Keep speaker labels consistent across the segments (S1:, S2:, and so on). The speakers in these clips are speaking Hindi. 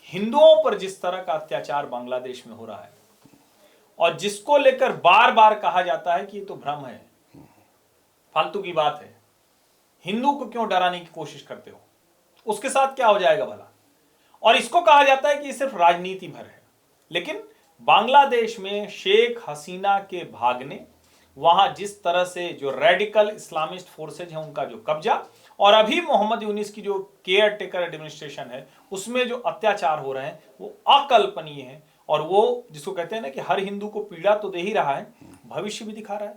S1: हिंदुओं पर जिस तरह का अत्याचार बांग्लादेश में हो रहा है और जिसको लेकर बार बार कहा जाता है कि ये तो भ्रम है, फालतू की बात है, हिंदू को क्यों डराने की कोशिश करते हो, उसके साथ क्या हो जाएगा भला। और इसको कहा जाता है कि ये सिर्फ राजनीति भर है। लेकिन बांग्लादेश में शेख हसीना के भागने, वहां जिस तरह से जो रेडिकल इस्लामिस्ट फोर्सेज हैं उनका जो कब्जा, और अभी मोहम्मद यूनिस की जो केयर टेकर एडमिनिस्ट्रेशन है उसमें जो अत्याचार हो रहे हैं वो अकल्पनीय है। और वो जिसको कहते हैं ना कि हर हिंदू को पीड़ा तो दे ही रहा है, भविष्य भी दिखा रहा है।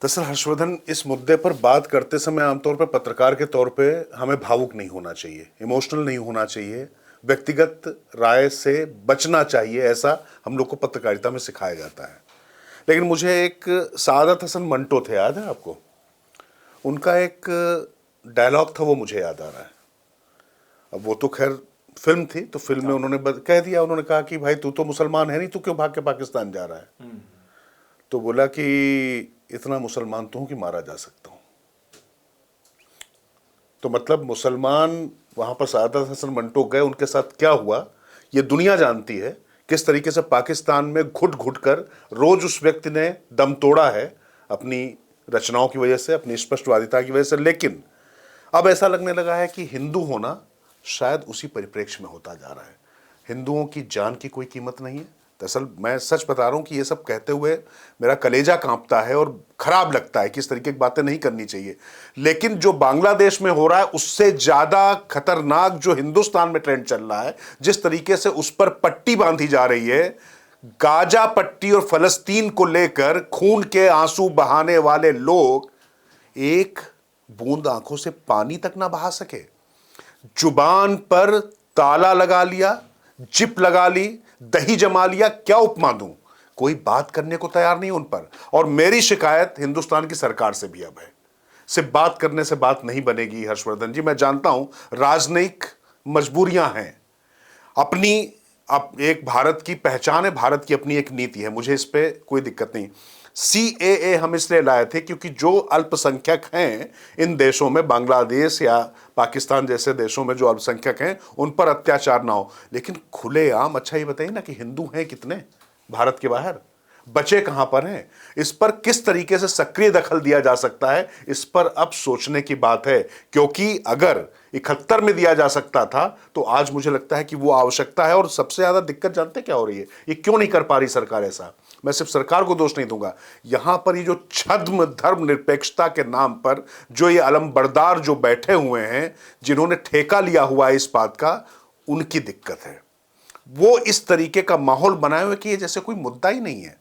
S2: दरअसल हर्षवर्धन, इस मुद्दे पर बात करते समय आमतौर पर पत्रकार के तौर पे हमें भावुक नहीं होना चाहिए, इमोशनल नहीं होना चाहिए, व्यक्तिगत राय से बचना चाहिए, ऐसा हम लोग को पत्रकारिता में सिखाया जाता है। लेकिन मुझे एक सादत हसन मंटो थे, याद है आपको? उनका एक डायलॉग था, वो मुझे याद आ रहा है। अब वो तो खैर फिल्म थी, तो फिल्म में उन्होंने कह दिया, उन्होंने कहा कि भाई तू तो मुसलमान है नहीं, तू क्यों भाग के पाकिस्तान जा रहा है? तो बोला कि इतना मुसलमान तो हूं कि मारा जा सकता हूं। तो मतलब मुसलमान वहां पर सादत हसन मंटो गए, उनके साथ क्या हुआ ये दुनिया जानती है, किस तरीके से पाकिस्तान में घुट घुट कर रोज उस व्यक्ति ने दम तोड़ा है अपनी रचनाओं की वजह से, अपनी स्पष्टवादिता की वजह से। लेकिन अब ऐसा लगने लगा है कि हिंदू होना शायद उसी परिप्रेक्ष्य में होता जा रहा है। हिंदुओं की जान की कोई कीमत नहीं है। दरअसल मैं सच बता रहा हूं कि ये सब कहते हुए मेरा कलेजा कांपता है और खराब लगता है कि इस तरीके की बातें नहीं करनी चाहिए। लेकिन जो बांग्लादेश में हो रहा है उससे ज्यादा खतरनाक जो हिंदुस्तान में ट्रेंड चल रहा है, जिस तरीके से उस पर पट्टी बांधी जा रही है, गाजा पट्टी और फलस्तीन को लेकर खून के आंसू बहाने वाले लोग एक बूंद आंखों से पानी तक ना बहा सके, जुबान पर ताला लगा लिया, जिप लगा ली, दही जमा लिया, क्या उपमा दूं, कोई बात करने को तैयार नहीं उन पर। और मेरी शिकायत हिंदुस्तान की सरकार से भी अब है। सिर्फ बात करने से बात नहीं बनेगी हर्षवर्धन जी, मैं जानता हूं राजनयिक मजबूरियां हैं, अपनी एक भारत की पहचान है, भारत की अपनी एक नीति है, मुझे इस पे कोई दिक्कत नहीं। CAA हम इसलिए लाए थे क्योंकि जो अल्पसंख्यक हैं इन देशों में, बांग्लादेश या पाकिस्तान जैसे देशों में जो अल्पसंख्यक हैं उन पर अत्याचार ना हो। लेकिन खुलेआम, अच्छा ये बताइए ना कि हिंदू हैं कितने भारत के बाहर, बचे कहां पर हैं? इस पर किस तरीके से सक्रिय दखल दिया जा सकता है, इस पर अब सोचने की बात है। क्योंकि अगर 71 में दिया जा सकता था तो आज मुझे लगता है कि वो आवश्यकता है। और सबसे ज्यादा दिक्कत जानते क्या हो रही है? ये क्यों नहीं कर पा रही सरकार ऐसा? मैं सिर्फ सरकार को दोष नहीं दूंगा, यहां पर ये जो छद्म धर्म निरपेक्षता के नाम पर जो ये अलमबरदार जो बैठे हुए हैं, जिन्होंने ठेका लिया हुआ है इस बात का, उनकी दिक्कत है। वो इस तरीके का माहौल बनाए हुए कि ये जैसे कोई मुद्दा ही नहीं है।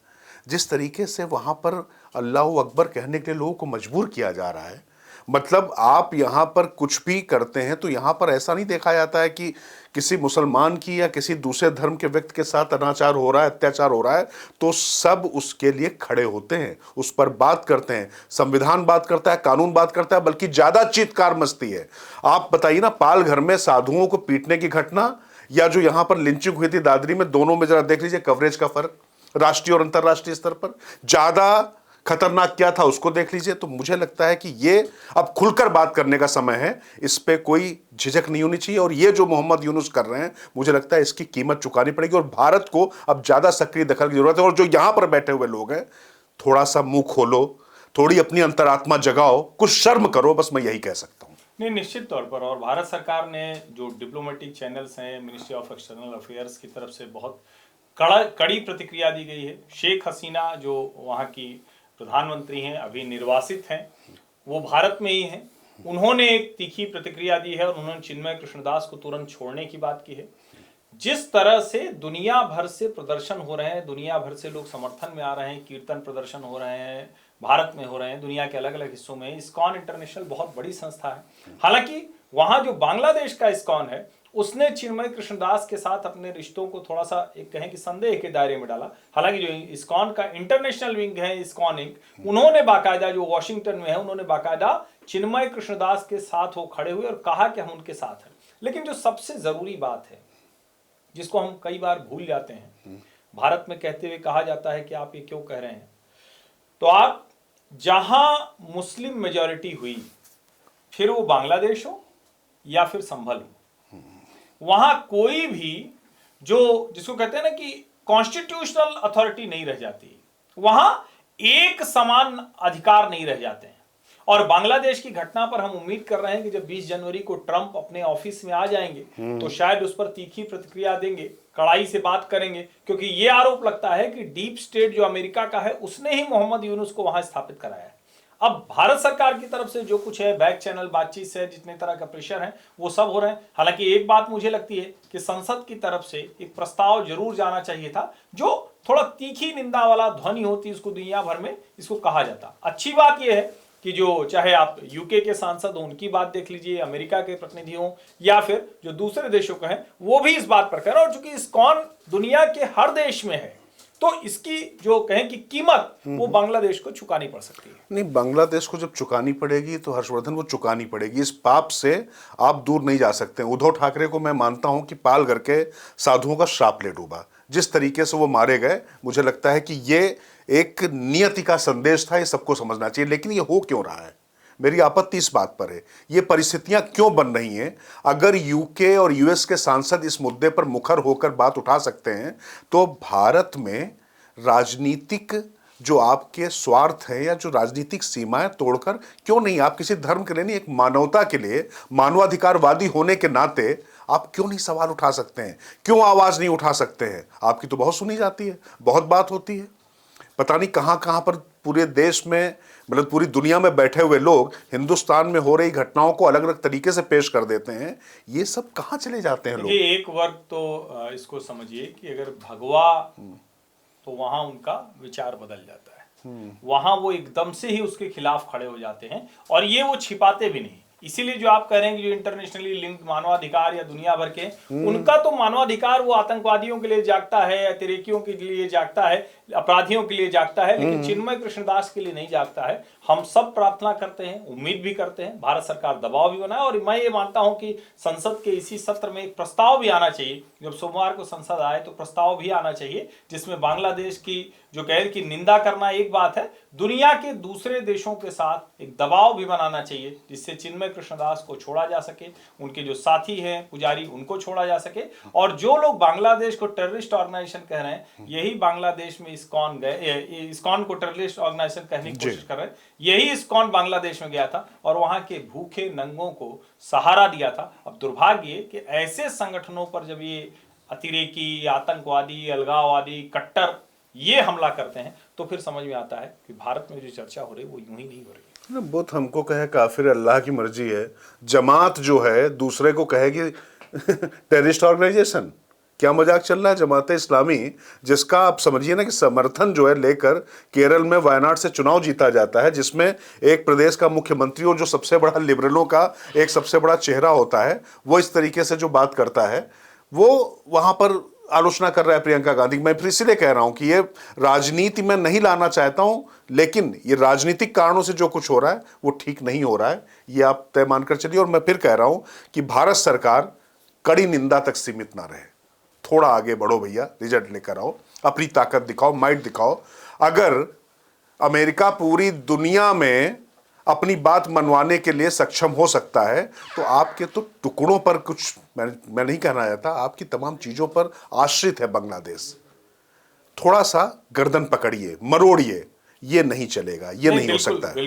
S2: जिस तरीके से वहां पर अल्लाह अकबर कहने के लिए लोगों को मजबूर किया जा रहा है, मतलब आप यहां पर कुछ भी करते हैं तो यहां पर ऐसा नहीं देखा जाता है कि किसी मुसलमान की या किसी दूसरे धर्म के व्यक्ति के साथ अनाचार हो रहा है, अत्याचार हो रहा है, तो सब उसके लिए खड़े होते हैं, उस पर बात करते हैं, संविधान बात करता है, कानून बात करता है, बल्कि ज्यादा चीत्कार मचती है। आप बताइए ना, पालघर में साधुओं को पीटने की घटना या जो यहां पर लिंचिंग हुई थी दादरी में, दोनों में जरा देख लीजिए कवरेज का फर्क, राष्ट्रीय और अंतर्राष्ट्रीय स्तर पर ज्यादा खतरनाक क्या था उसको देख लीजिए। तो मुझे लगता है कि ये अब खुलकर बात करने का समय है, इस पे कोई झिझक नहीं होनी चाहिए। और ये जो मोहम्मद यूनुस कर रहे हैं, मुझे लगता है इसकी कीमत चुकानी पड़ेगी और भारत को अब ज्यादा सक्रिय दखल की जरूरत है। और जो यहां पर बैठे हुए लोग हैं, थोड़ा सा मुंह खोलो, थोड़ी अपनी अंतरात्मा जगाओ, कुछ शर्म करो, बस मैं यही कह सकता हूं।
S1: नहीं, निश्चित तौर पर। और भारत सरकार ने जो डिप्लोमेटिक चैनल्स हैं, मिनिस्ट्री ऑफ एक्सटर्नल अफेयर्स की तरफ से बहुत कड़ी प्रतिक्रिया दी गई है। शेख हसीना जो वहाँ की प्रधानमंत्री हैं, अभी निर्वासित हैं, वो भारत में ही हैं, उन्होंने एक तीखी प्रतिक्रिया दी है और उन्होंने चिन्मय कृष्णदास को तुरंत छोड़ने की बात की है। जिस तरह से दुनिया भर से प्रदर्शन हो रहे हैं, दुनिया भर से लोग समर्थन में आ रहे हैं, कीर्तन प्रदर्शन हो रहे हैं, भारत में हो रहे हैं, दुनिया के अलग अलग हिस्सों में। इस्कॉन इंटरनेशनल बहुत बड़ी संस्था है। हालांकि वहां जो बांग्लादेश का इस्कॉन है, उसने चिन्मय कृष्णदास के साथ अपने रिश्तों को थोड़ा सा एक कहें कि संदेह के दायरे में डाला। हालांकि जो इस्कॉन का इंटरनेशनल विंग है, इस्कॉन इंक, उन्होंने बाकायदा, जो वॉशिंगटन में है, उन्होंने बाकायदा चिन्मय कृष्णदास के साथ वो खड़े हुए और कहा कि हम उनके साथ हैं। लेकिन जो सबसे जरूरी बात है, जिसको हम कई बार भूल जाते हैं, भारत में कहते हुए कहा जाता है कि आप ये क्यों कह रहे हैं, तो आप जहां मुस्लिम मेजॉरिटी हुई, फिर वो बांग्लादेश हो या फिर संभल हो, वहां कोई भी जो जिसको कहते हैं ना कि कॉन्स्टिट्यूशनल अथॉरिटी नहीं रह जाती, वहां एक समान अधिकार नहीं रह जाते हैं। और बांग्लादेश की घटना पर हम उम्मीद कर रहे हैं कि जब 20 जनवरी को ट्रंप अपने ऑफिस में आ जाएंगे तो शायद उस पर तीखी प्रतिक्रिया देंगे, कड़ाई से बात करेंगे, क्योंकि यह आरोप लगता है कि डीप स्टेट जो अमेरिका का है उसने ही मोहम्मद यूनुस को वहां स्थापित कराया है। अब भारत सरकार की तरफ से जो कुछ है, बैक चैनल बातचीत से जितने तरह का प्रेशर है वो सब हो रहे हैं। हालांकि एक बात मुझे लगती है कि संसद की तरफ से एक प्रस्ताव जरूर जाना चाहिए था जो थोड़ा तीखी निंदा वाला ध्वनि होती, इसको दुनिया भर में इसको कहा जाता। अच्छी बात यह है कि जो चाहे आप यूके के सांसद हो उनकी बात देख लीजिए, अमेरिका के प्रतिनिधि हो या फिर जो दूसरे देशों के हैं वो भी इस बात पर कह रहे हैं। और चूंकि इस्कॉन दुनिया के हर देश में है तो इसकी जो कहें कि कीमत वो बांग्लादेश को चुकानी पड़ सकती है।
S2: नहीं, बांग्लादेश को जब चुकानी पड़ेगी तो हर्षवर्धन वो चुकानी पड़ेगी। इस पाप से आप दूर नहीं जा सकते। उद्धव ठाकरे को मैं मानता हूं कि पाल करके साधुओं का श्राप ले डूबा। जिस तरीके से वो मारे गए, मुझे लगता है कि ये एक नियति का संदेश था, ये सबको समझना चाहिए। लेकिन ये हो क्यों रहा है, मेरी आपत्ति इस बात पर है, ये परिस्थितियां क्यों बन रही हैं। अगर यूके और यूएस के सांसद इस मुद्दे पर मुखर होकर बात उठा सकते हैं तो भारत में राजनीतिक जो आपके स्वार्थ हैं या जो राजनीतिक सीमाएं तोड़कर क्यों नहीं, आप किसी धर्म के लिए नहीं, एक मानवता के लिए मानवाधिकारवादी होने के नाते आप क्यों नहीं सवाल उठा सकते हैं, क्यों आवाज नहीं उठा सकते हैं। आपकी तो बहुत सुनी जाती है, बहुत बात होती है, पता नहीं कहां कहां पर पूरे देश में, मतलब पूरी दुनिया में बैठे हुए लोग हिंदुस्तान में हो रही घटनाओं को अलग अलग तरीके से पेश कर देते हैं। ये सब कहां चले जाते हैं लोग।
S1: ये एक वर्ग तो इसको समझिए कि अगर भगवा तो वहां उनका विचार बदल जाता है, वहां वो एकदम से ही उसके खिलाफ खड़े हो जाते हैं और ये वो छिपाते भी नहीं। इसीलिए जो आप कह रहे हैं कि जो इंटरनेशनली लिंक्ड मानवाधिकार या दुनिया भर के, उनका तो मानवाधिकार वो आतंकवादियों के लिए जागता है, अतिरेकियों के लिए जागता है, अपराधियों के लिए जागता है, लेकिन चिन्मय कृष्णदास के लिए नहीं जागता है। हम सब प्रार्थना करते हैं, उम्मीद भी करते हैं, भारत सरकार दबाव भी बनाए। और मैं ये मानता हूं कि संसद के इसी सत्र में एक प्रस्ताव भी आना चाहिए। जब सोमवार को संसद आए तो प्रस्ताव भी आना चाहिए जिसमें बांग्लादेश की जो कह की निंदा करना एक बात है, दुनिया के दूसरे देशों के साथ एक दबाव भी बनाना चाहिए जिससे चिन्मय कृष्णदास को छोड़ा जा सके, उनके जो साथी हैं पुजारी उनको छोड़ा जा सके। और जो लोग बांग्लादेश को टेररिस्ट ऑर्गेनाइजेशन कह रहे हैं, यही बांग्लादेश में इस्कॉन गए, इस्कॉन को टेररिस्ट ऑर्गेनाइजेशन कहने की कोशिश कर रहे हैं, यही इस्कॉन बांग्लादेश में गया था और वहां के भूखे नंगों को सहारा दिया था। अब दुर्भाग्य कि ऐसे संगठनों पर जब ये अतिरेकी, आतंकवादी, अलगाववादी, कट्टर ये हमला करते हैं तो फिर समझ में आता है कि भारत में जो चर्चा हो रही है वो यूं ही नहीं हो रही है।
S2: बहुत हमको कहे काफिर, अल्लाह की मर्जी है। जमात जो है दूसरे को कहेगी टेररिस्ट ऑर्गेनाइजेशन, क्या मजाक चल रहा है। जमात इस्लामी जिसका आप समझिए ना कि समर्थन जो है लेकर केरल में वायनाड से चुनाव जीता जाता है, जिसमें एक प्रदेश का मुख्यमंत्री और जो सबसे बड़ा लिबरलों का एक सबसे बड़ा चेहरा होता है, वो इस तरीके से जो बात करता है, वो वहां पर आलोचना कर रहा है प्रियंका गांधी। मैं फिर इसलिए कह रहा हूं कि ये राजनीति में नहीं लाना चाहता हूं, लेकिन ये राजनीतिक कारणों से जो कुछ हो रहा है वो ठीक नहीं हो रहा है, ये आप तय मानकर चलिए। और मैं फिर कह रहा हूं कि भारत सरकार कड़ी निंदा तक सीमित ना रहे, थोड़ा आगे बढ़ो भैया, रिजल्ट लेकर आओ, अपनी ताकत दिखाओ, माइट दिखाओ। अगर अमेरिका पूरी दुनिया में अपनी बात मनवाने के लिए सक्षम हो सकता है तो आपके तो टुकड़ों पर कुछ, मैं नहीं कहना चाहता, आपकी तमाम चीजों पर आश्रित है बांग्लादेश। थोड़ा सा गर्दन पकड़िए, मरोड़िए, ये नहीं चलेगा, ये नहीं हो सकता है।